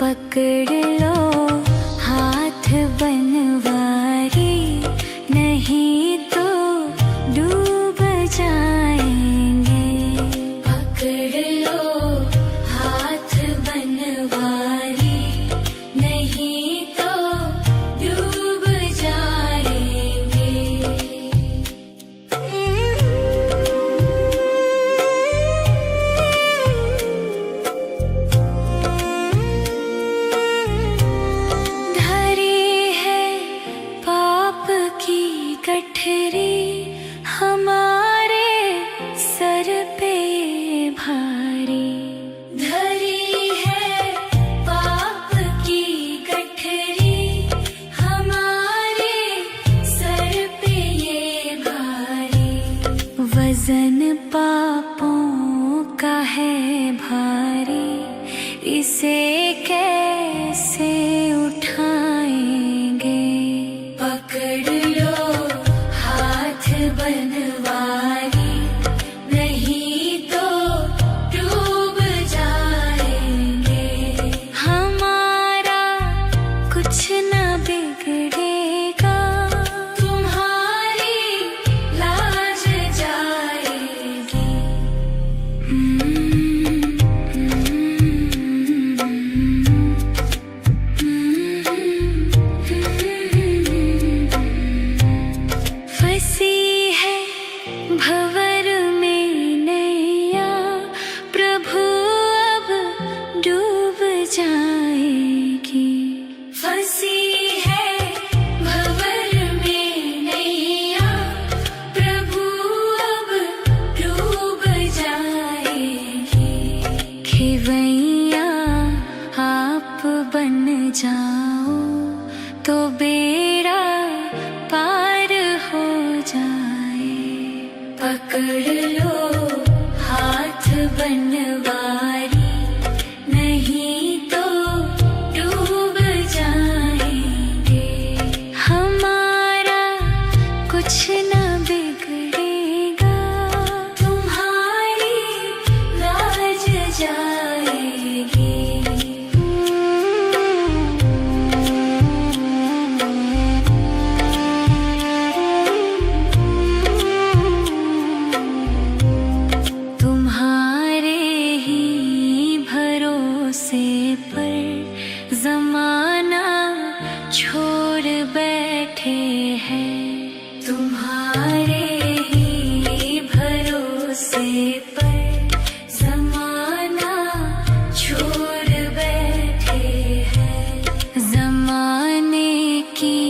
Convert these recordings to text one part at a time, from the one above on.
पकड़ लो हाथ बनवारी, नहीं तो डूब जाएंगे। पकड़ लो हाथ बनवारी, नहीं तो डूब जाएंगे। गठरी हमारे सर पे भारी, धरी है पाप की गठरी हमारे सर पे ये भारी। वजन पापों का है भारी, इसे कैसे उठाएंगे। पकड़ लो बनवारी, नहीं तो डूब जाएंगे। हमारा कुछ न बिगड़ेगा, तुम्हारी लाज जाएगी। फंसी भंवर में नैया, प्रभु अब डूब जाएगी। फंसी है भंवर में नैया, प्रभु अब डूब जाएगी। खेवैया आप बन जाओ तो बेड़ा पार हो जाए। पकड़ लो हाथ बनवारी, नहीं तो डूब जाएंगे। हमारा कुछ न बिगड़ेगा, तुम्हारी लाज जाएगी। पर जमाना छोड़ बैठे हैं, तुम्हारे ही भरोसे पर जमाना छोड़ बैठे हैं। जमाने की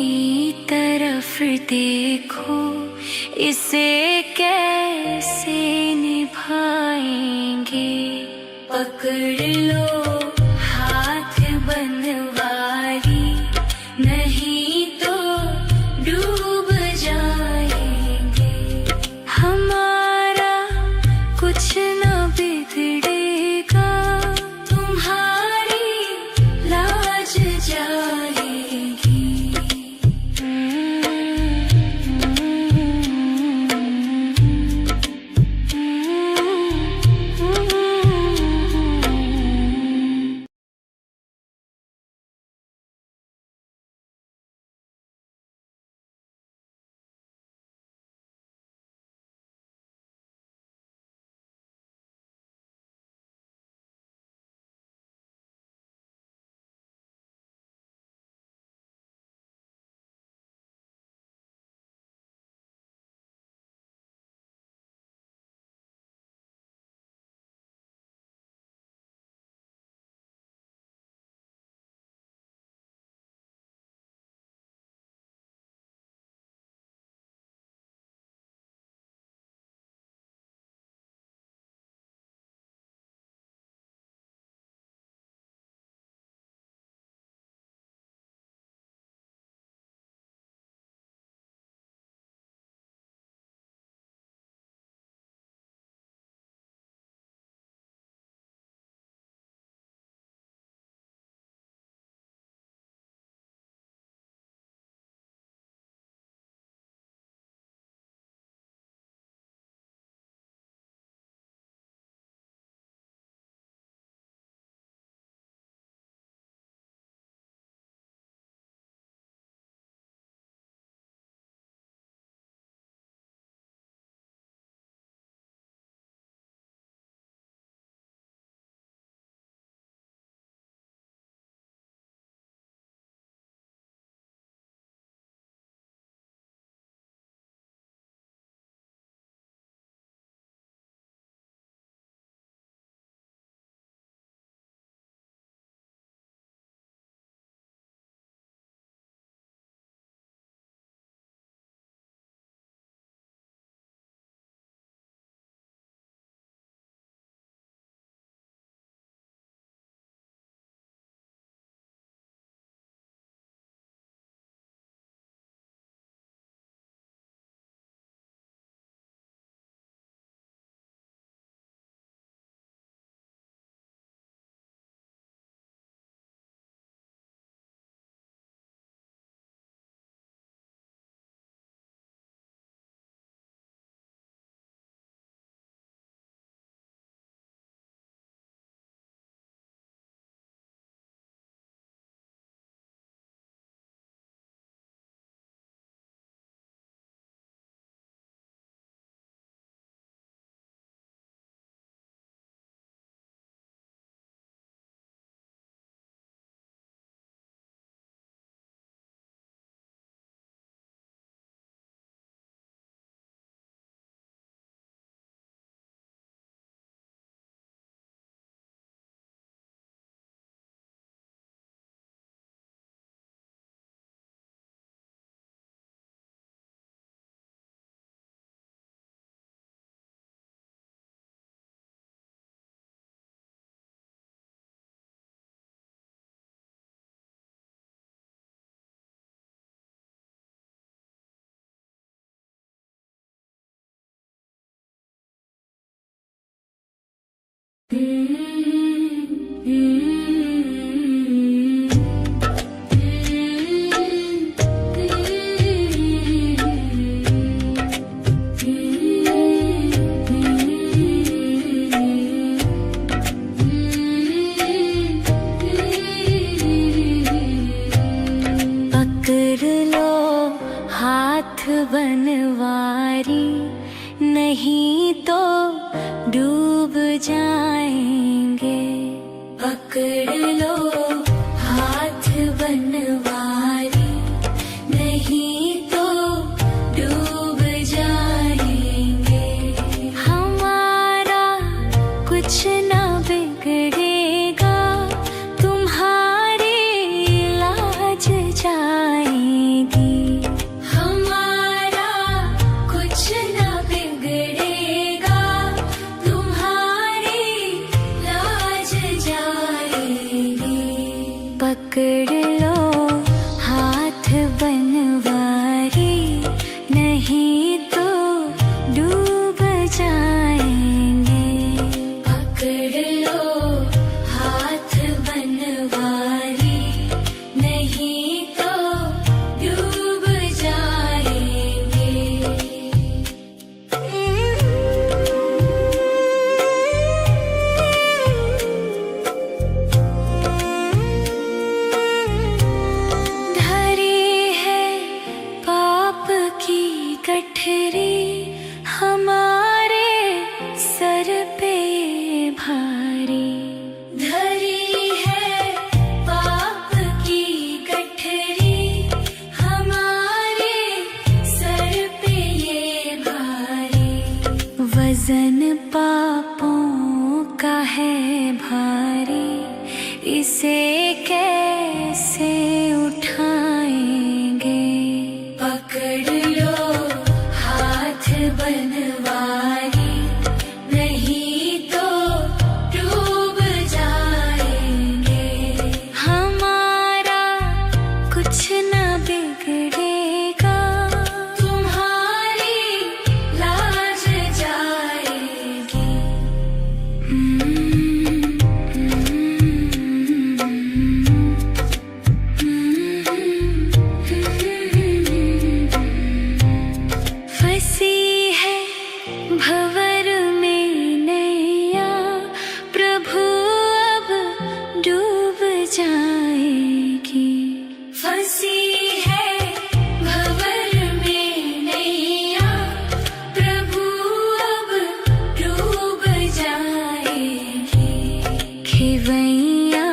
तरफ देखो, इसे कैसे निभाएंगे। पकड़ लो हाथ बनवारी, नहीं तो डूब जाएंगे। हमारा कुछ न बिगड़ेगा, तुम्हारी लाज जाएगी। बनवारी नहीं तो डूब जाएंगे। पकड़ लो हाथ बनवारी नहीं तो डूब जाएंगे। हमारा कुछ ना बिगड़ेगा, तुम्हारी लाज जाएगी। पकड़ लो हाथ बनवारी नहीं तो डूब जाएंगे। पकड़ लो हाथ बनवारी नहीं तो डूब जाएंगे। गठरी हमारे सर पे भारी, धरी है पाप की गठरी हमारे सर पे ये भारी। वजन पापों का है भारी, इसे कैसे उठाएंगे। पकड़ लो बनवारी नहीं तो डूब जाएंगे। हमारा कुछ ना बिगड़ेगा, तुम्हारी लाज जाएगी। फंसी भंवर में नैया, प्रभु अब डूब जाएगी। फंसी है भंवर में नैया, प्रभु अब डूब जाएगी। खेवैया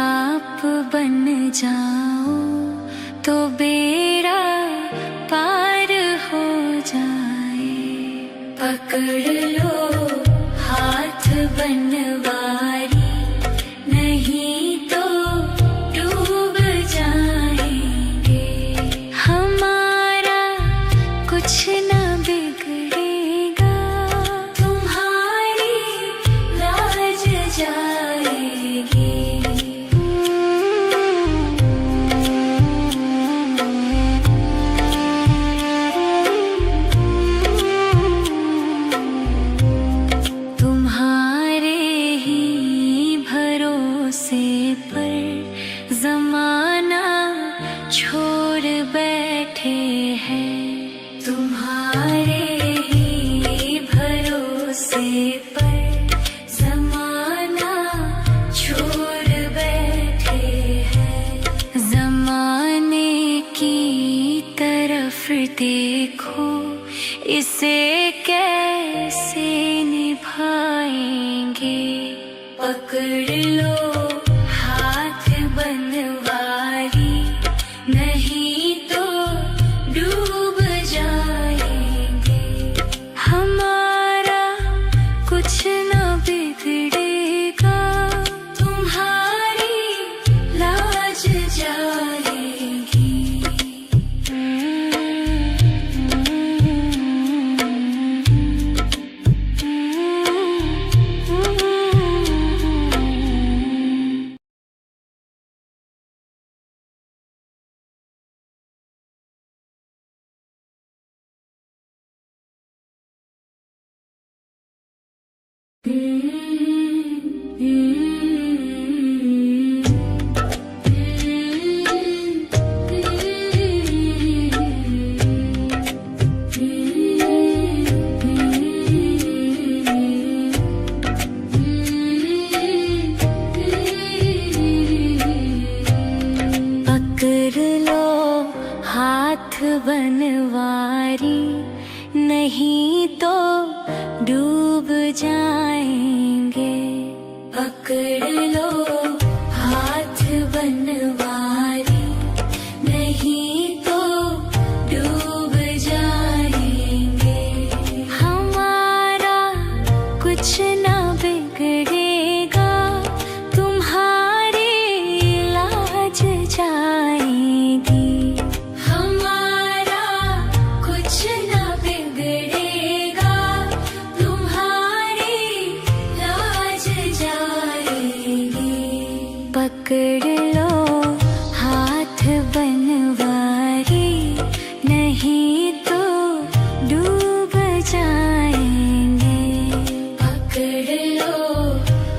आप बन जाओ तो बेड़ा पार हो जाए। पकड़ लो हाथ बनवारी नहीं तो डूब जाएंगे। हमारा कुछ ना बिगड़ेगा, तुम्हारी लाज जाएगी। पर ज़माना छोड़ बैठे हैं, तुम्हारे ही भरोसे पर ज़माना छोड़ बैठे हैं। ज़माने की तरफ देखो, इसे कैसे निभाएंगे। पकड़ लो हाथ बनवारी नहीं तो डूब जाएंगे। हमारा कुछ ना बिगड़ेगा, तुम्हारी लाज जाएगी। बनवारी, नहीं तो डूब जाएंगे। पकड़ लो हाथ बनवारी, नहीं तो डूब जाएंगे। हमारा कुछ ना बिगड़ेगा, तुम्हारी लाज जाएगी। हमारा कुछ ना बिगड़ेगा, तुम्हारी लाज जाएगी। पकड़ लो हाथ बनवारी, नहीं तो डूब जाएंगे। पकड़ लो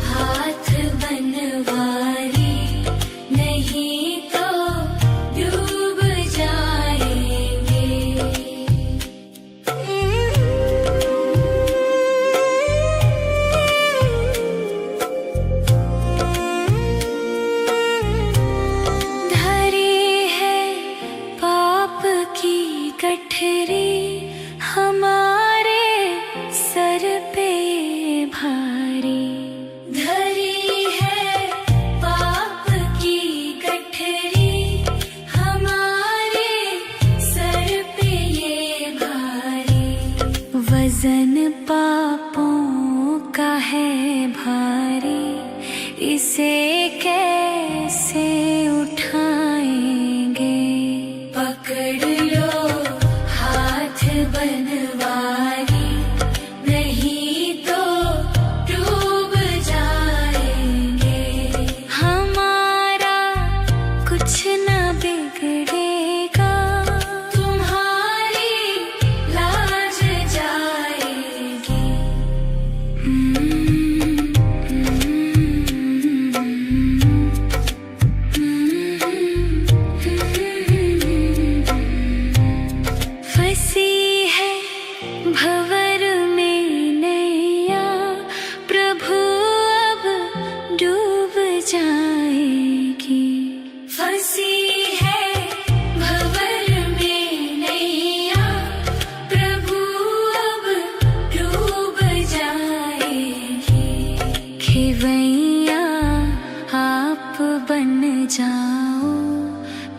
हाथ बनवारी, नहीं तो डूब जाएंगे। धरी है पाप की गठरी, हमारे सर पे भारी। धरी है पाप की गठरी, हमारे सर पे ये भारी। वजन पापों का है भारी, इसे कैसे उठाएंगे। पकड़ लो हाथ बनवारी, नहीं तो डूब जाएंगे। हमारा कुछ ना बिगड़ेगा, तुम्हारी लाज जाएगी। फंसी है भंवर में नैया, प्रभु अब डूब जाएगी। फंसी है भंवर में नैया, प्रभु अब डूब जाएगी। खेवैया आप बन जाओ,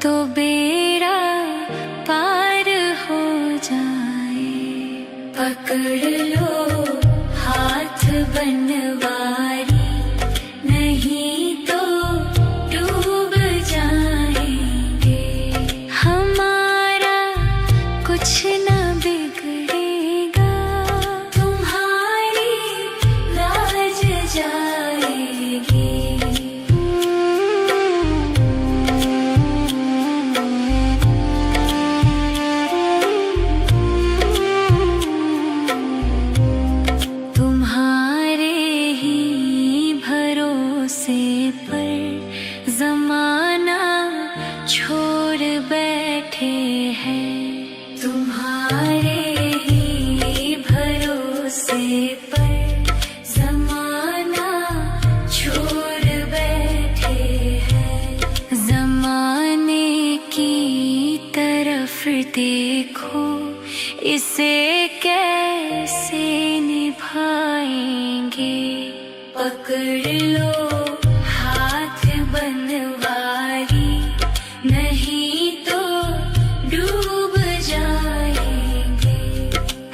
तो बेड़ा पार हो जाए। पकड़ लो हाथ बनवारी, नहीं तो डूब जाएंगे। हमारा कुछ ना बिगड़ेगा, तुम्हारी लाज जाएगी। तुम्हारे ही भरोसे पर जमाना छोड़ बैठे हैं। तुम्हारे ही भरोसे पर जमाना छोड़ बैठे हैं। जमाने की तरफ देखो, इसे कैसे निभाएंगे। पकड़ लो हाथ बनवारी, नहीं तो डूब जाएंगे।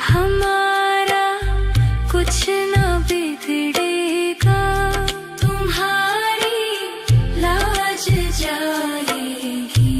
हमारा कुछ ना बिगड़ेगा, तुम्हारी लाज जाएगी।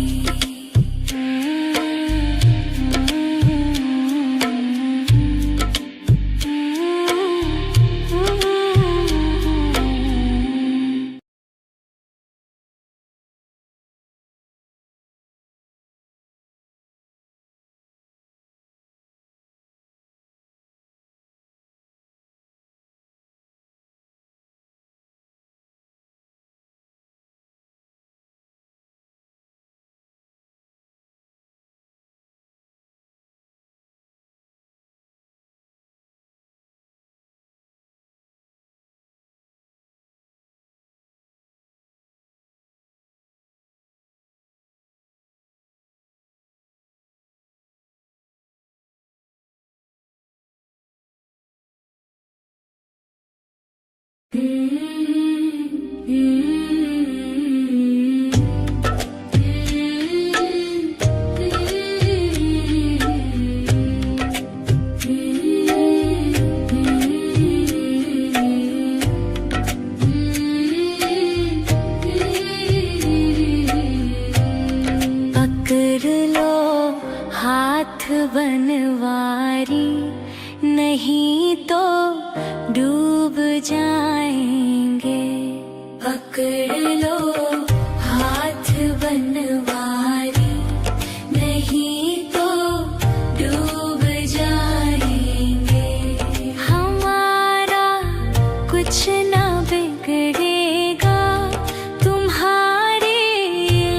पकड़ लो हाथ बनवारी, नहीं तो डूब जाएंगे। पकड़ लो हाथ बनवारी, नहीं तो डूब जाएंगे। हमारा कुछ ना बिगड़ेगा, तुम्हारी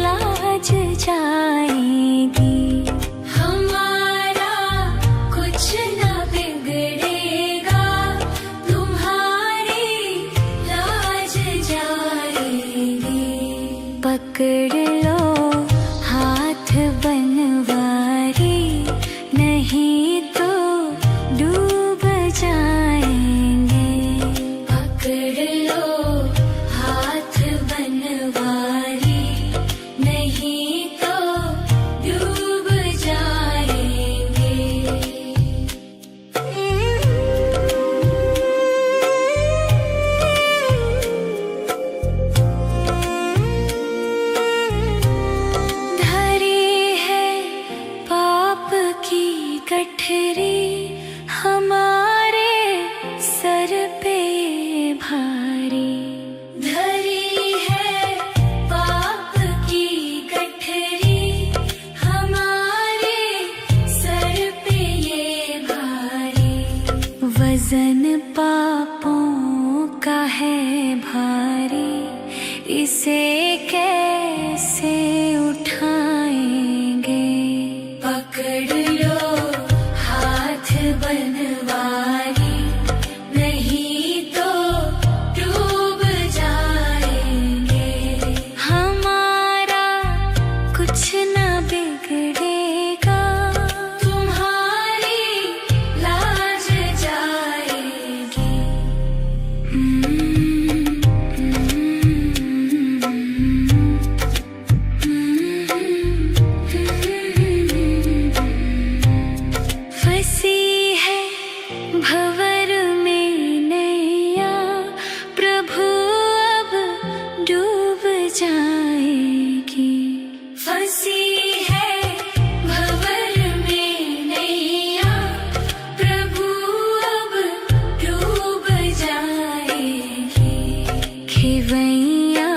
लाज जाएगी। हमारा कुछ ना बिगड़ेगा, तुम्हारी लाज जाएगी। पकड़ लो हाथ बनवारी, नहीं तो डूब जाएंगे। पकड़ लो हाथ बनवारी, नहीं तो डूब जाएंगे। धरी है पाप की गठरी, हमारे सर पे भारी। धरी है पाप की गठरी, हमारे सर पे ये भारी। वजन पापों का है भारी, इसे कैसे उठाएंगे। पकड़ लो हाथ बनवारी, नहीं तो डूब जाएंगे। हमारा कुछ ना बिगड़ेगा, तुम्हारी लाज जाएगी। फंसी है भंवर में नैया, प्रभु अब डूब जाएगी। फंसी है भंवर में नैया, प्रभु अब डूब जाएगी। खेवैया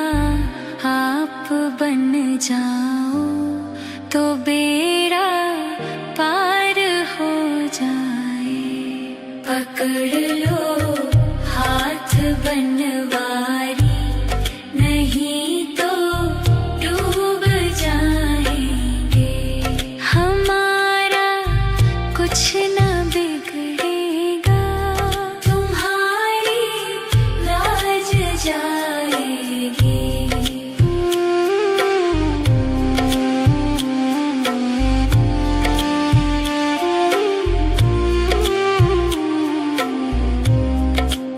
आप बन जाओ, तो बेड़ा पार हो जाए। पकड़ लो हाथ बनवारी, नहीं तो डूब जाएंगे। हमारा कुछ ना बिगड़ेगा, तुम्हारी लाज जाएगी।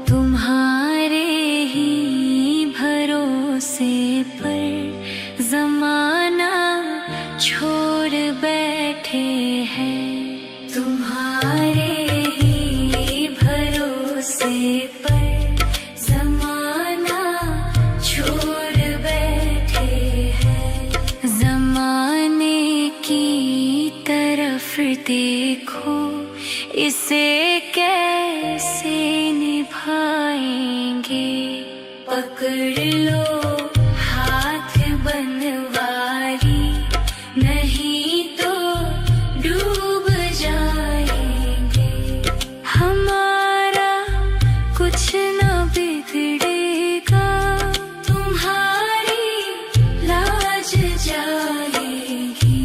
तुम्हारे ही भरोसे पर जमाना छोड़ बैठे हैं। तुम्हारे ही भरोसे पर जमाना छोड़ बैठे हैं। जमाने की तरफ देखो, इसे कैसे निभाएंगे। पकड़ लो हाथ बनवारी, नहीं तो डूब जाएंगे। हमारा कुछ ना बिगड़ेगा, तुम्हारी लाज जाएगी।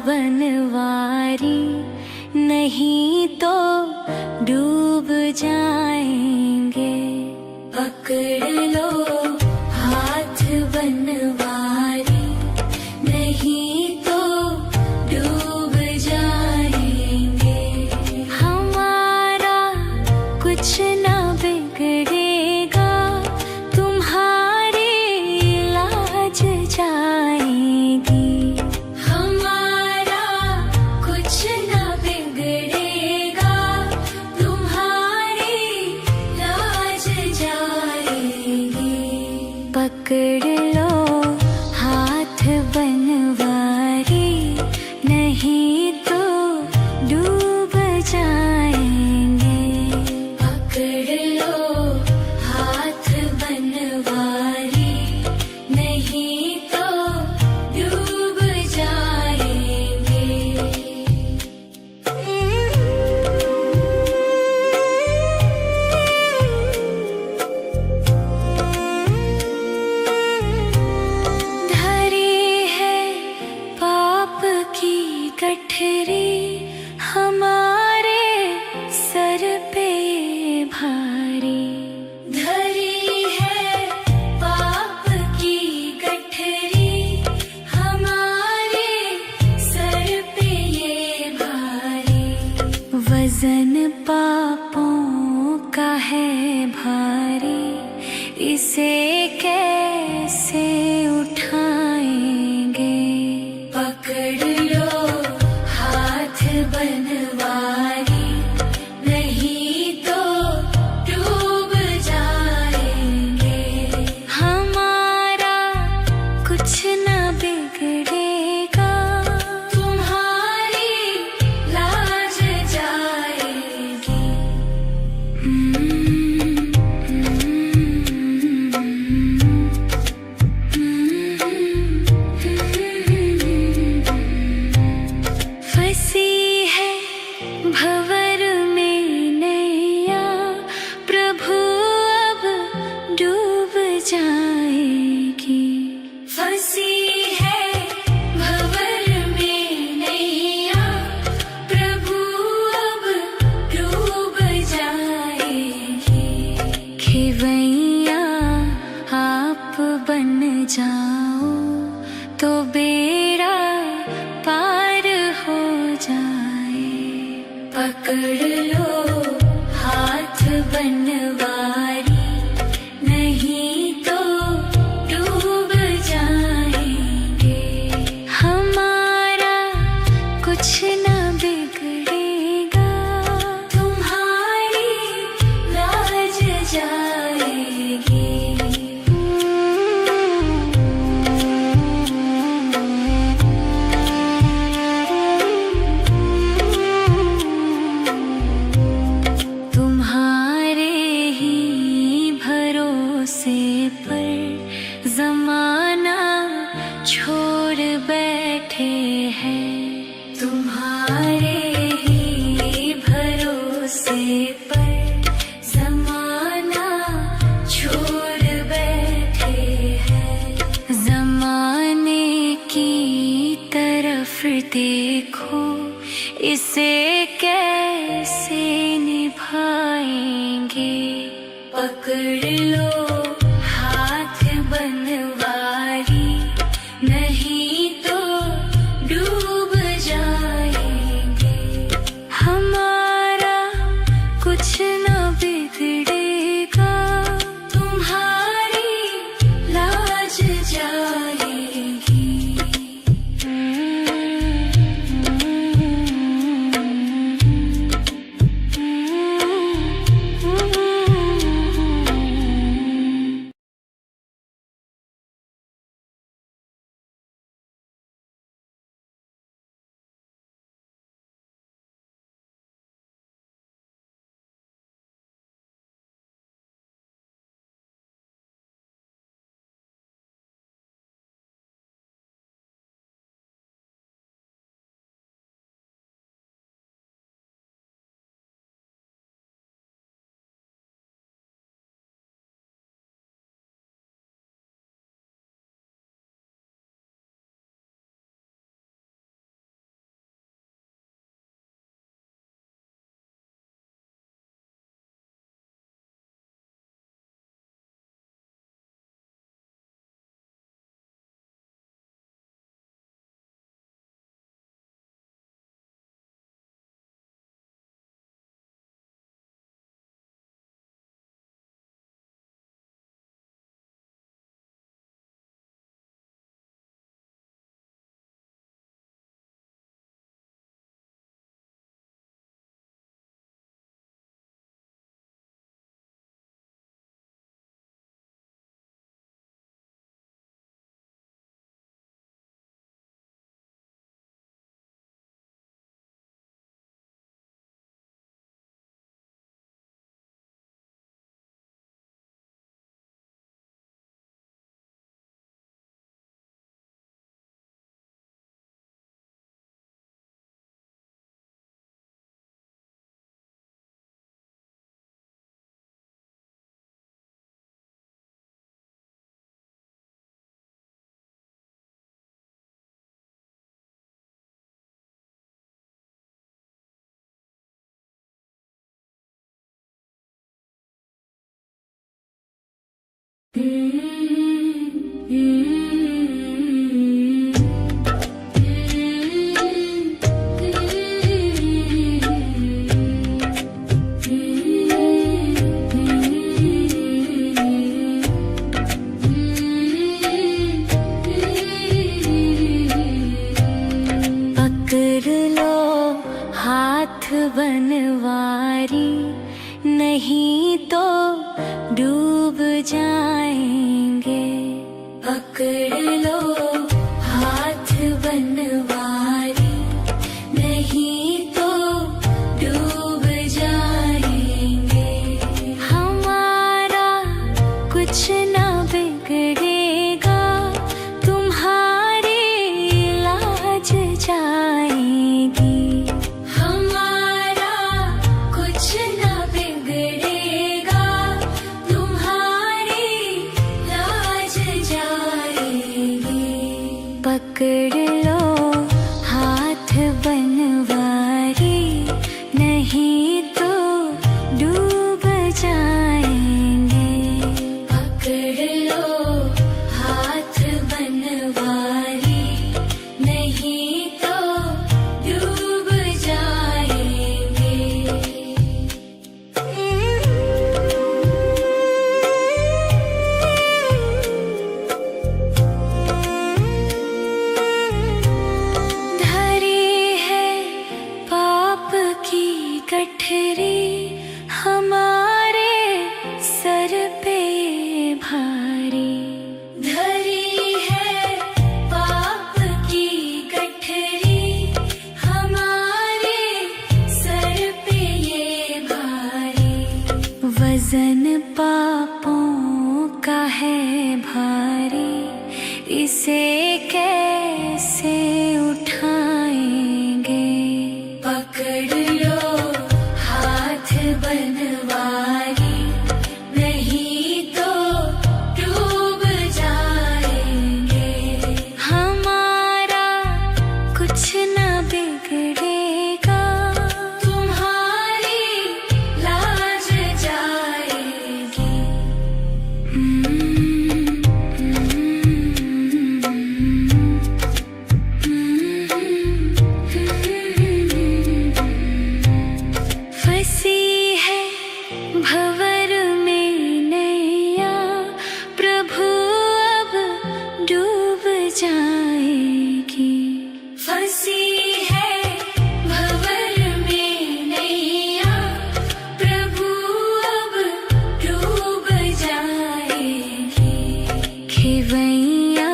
बनवारी, नहीं तो डूब जाएंगे। पकड़ लो हाथ बनवारी, नहीं तो डूब जाएंगे। हमारा कुछ ना बिगड़ेगा, तुम्हारी लाज जाएगी। पकड़ लो हाथ बनवारी, नहीं तो डूब जाएंगे। पकड़ लो हाथ बनवारी, नहीं तो डूब जाएंगे। गठरी हमारे सर पे भारी, धरी है पाप की गठरी हमारे सर पे ये भारी। वजन पापों का है भारी, इसे कैसे उठाएंगे। पकड़ लो बनवारी, नहीं तो डूब जाएंगे। हमारा कुछ न बिगड़ेगा, तुम्हारी लाज जाएगी। फंसी भंवर में नैया, प्रभु अब डूब जाएगी। फंसी है भंवर में नैया, प्रभु अब डूब जाएगी। खेवैया आप बन जाओ तो बेड़ा पार हो जाए। पकड़ लो हाथ बनवारी, नहीं तो डूब जाएंगे। हमारा कुछ न बिगड़ेगा, तुम्हारी लाज जाएगी। पर जमाना छोड़ बैठे हैं, तुम्हारे ही भरोसे पर जमाना छोड़ बैठे हैं। जमाने की तरफ देखो, इसे कैसे निभाएंगे। पकड़ लो हाथ बनवारी, नहीं तो डूब जाएंगे। हमारा कुछ न बिगड़ेगा, तुम्हारी लाज जाएगी। पकड़ लो हाथ बनवारी, नहीं तो डूब जाएंगे। पकड़ लो हाथ बनवारी, नहीं तो डूब जाएंगे। हमारा कुछ ना बिगड़ेगा, तुम्हारी लाज जाएगी। हमारा कुछ ना बिगड़ेगा, तुम्हारी लाज जाएगी। पकड़ लो हाथ बनवारी, नहीं तो डूब जाएंगे। पकड़ लो हाथ बनवारी, नहीं तो डूब जाएंगे। धरी है पाप की गठरी, हमारे सर पे भारी। धरी है पाप की गठरी, हमारे सर पे ये भारी। वजन पापों का है भारी, इसे कैसे उठाएंगे। पकड़ लो हाथ बनवारी, नहीं तो डूब जाएंगे। हमारा कुछ ना बिगड़ेगा, तुम्हारी लाज जाएगी। फंसी है भंवर में नैया, प्रभु अब डूब जाएगी। फंसी है भंवर में नैया, प्रभु अब डूब जाएगी। खेवैया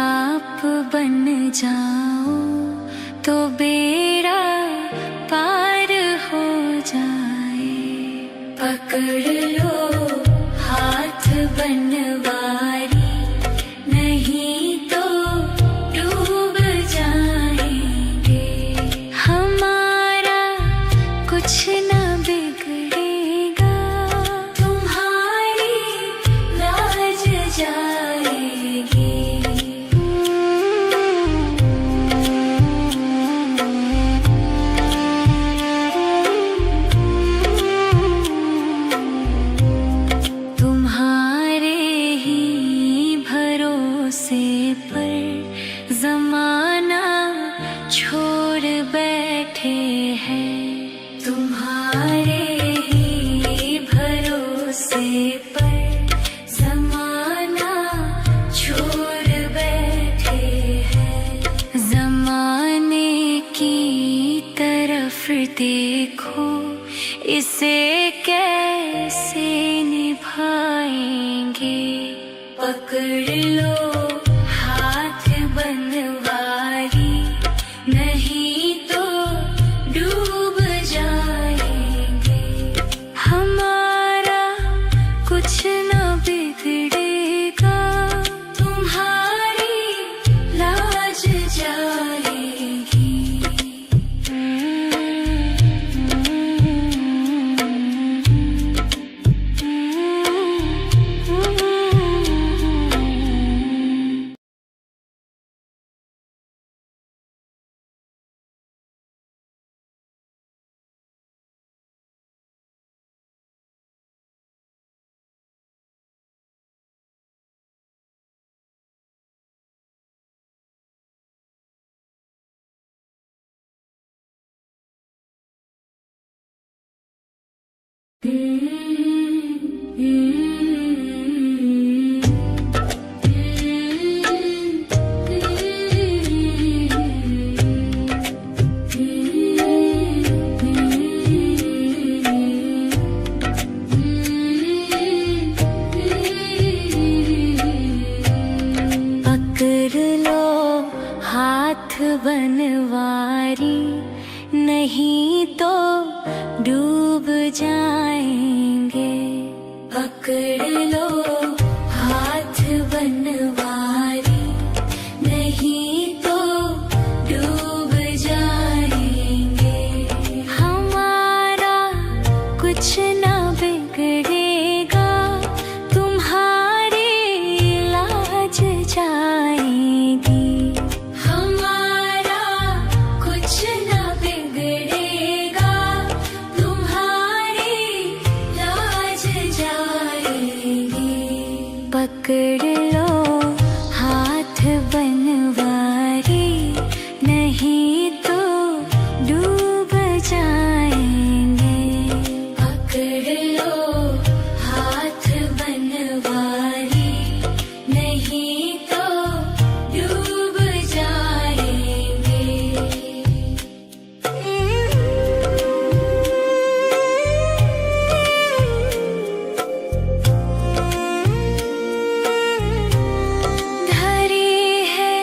आप बन जाओ, तो बेड़ा पार हो जाए। पकड़ लो हाथ बनवारी, नहीं तो डूब जाएंगे। हमारा कुछ ना बिगड़ेगा, तुम्हारी लाज जाएगी। तुम्हारे ही भरोसे पर जमाना छोड़ बैठे हैं। तुम्हारे ही भरोसे पर जमाना छोड़ बैठे हैं। जमाने की तरफ देखो, इसे कैसे निभाएंगे। पकड़ लो हाथ बनवारी, नहीं तो डूब जाएंगे। हमारा कुछ ना बिगड़ेगा, तुम्हारी लाज जाएगी। पकड़ लो हाथ बनवारी, नहीं तो डूब जाएंगे। पकड़ लो हाथ बनवारी, नहीं तो डूब जाएंगे। हमारा कुछ ना बिगड़ेगा, तुम्हारी लाज जाएगी। हमारा कुछ ना बिगड़ेगा, तुम्हारी लाज जाएगी। पकड़ लो हाथ बनवारी, नहीं तो डूब जाएंगे। पकड़ लो हाथ बनवारी, नहीं तो डूब जाएंगे। धरी है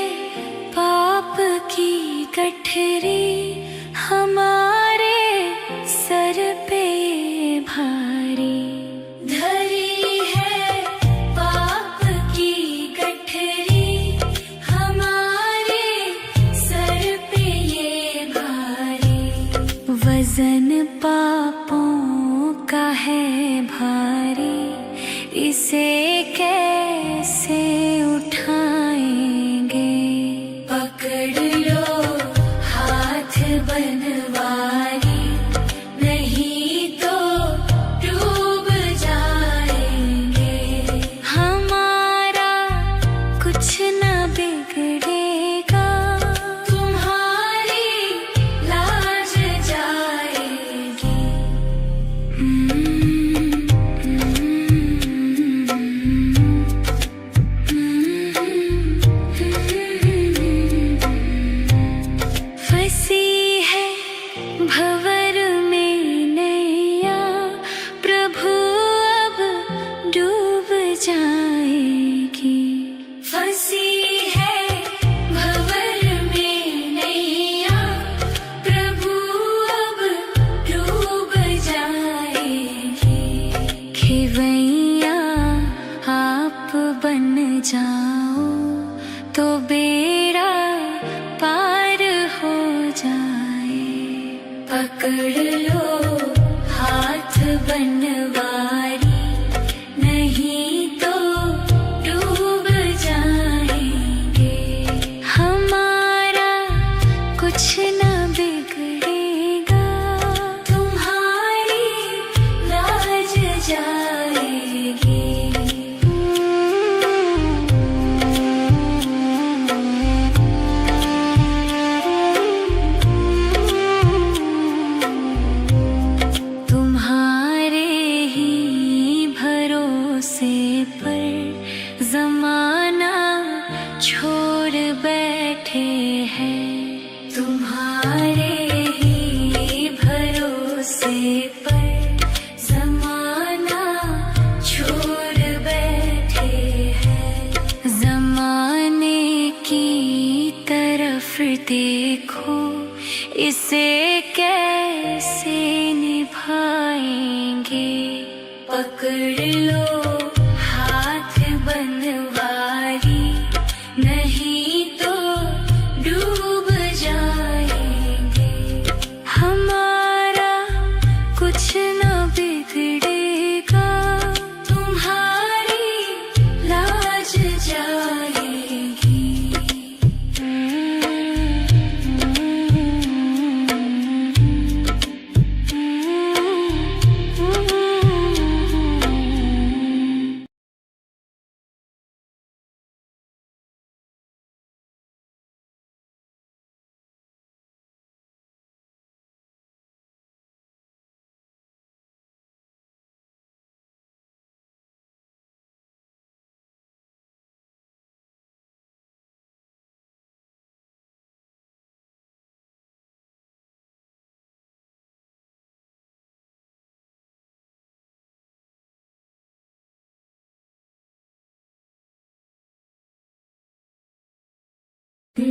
पाप की गठरी, हमारे सर पे भारी। धरी है पाप की गठरी, हमारे सर पे ये भारी। वजन पापों का है भारी, इसे कैसे उठाएंगे। पकड़ लो हाथ बनवारी, नहीं तो डूब जाएंगे। हमारा कुछ ना बिगड़ेगा, तुम्हारी लाज जाएगी। फंसी है भंवर में नैया, प्रभु अब डूब जाएगी। फंसी है भंवर में नैया, प्रभु अब डूब जाएगी। खेवैया आप बन जाओ, तो बेड़ा पार हो जाए। पकड़ लो हाथ बनवारी, नहीं तो डूब जाएंगे। हमारा कुछ ना बिगड़ेगा, तुम्हारी लाज जाएगी। तुम्हारे ही भरोसे पर जमाना छोड़ बैठे हैं। तुम्हारे ही भरोसे पर जमाना छोड़ बैठे हैं। जमाने की तरफ देखो, इसे कैसे निभाएंगे। पकड़ लो हाथ बनवारी, नहीं तो डूब जाएंगे। हमारा कुछ ना बिगड़ेगा, तुम्हारी लाज जाएगी। पकड़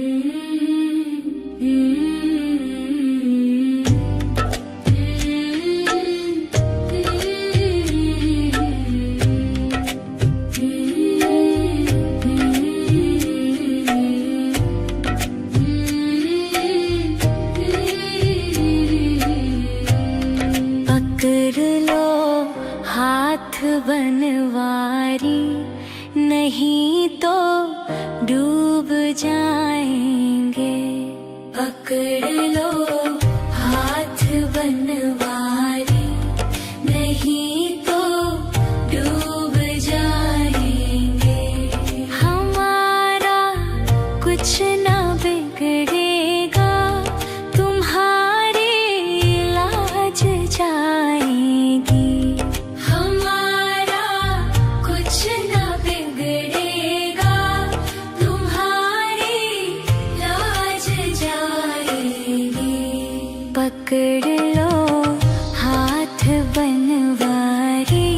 लो हाथ बनवारी, नहीं तो डूब जाएंगे। पकड़ लो हाथ बनवारी, नहीं तो डूब जाएंगे। हमारा कुछ ना बिगड़ेगा, तुम्हारी लाज जाएगी। हमारा कुछ ना बिगड़ेगा, तुम्हारी लाज जाएगी। पकड़ लो हाथ बनवारी,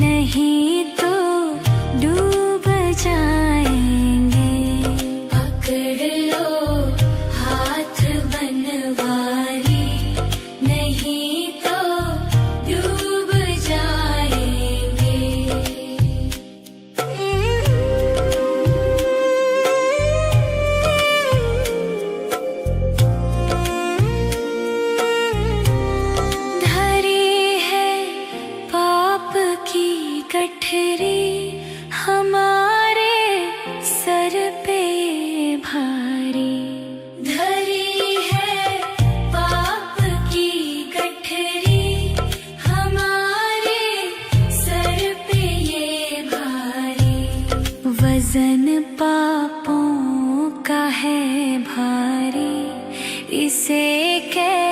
नहीं तो डूब जाएंगे। पकड़ लो हाथ बनवारी, नहीं तो डूब जाएंगे। धरी है पाप की गठरी, हमारे सर पे भारी। धरी है पाप की गठरी, हमारे सर पे ये भारी। वजन पापों का है भारी, इसे कैसे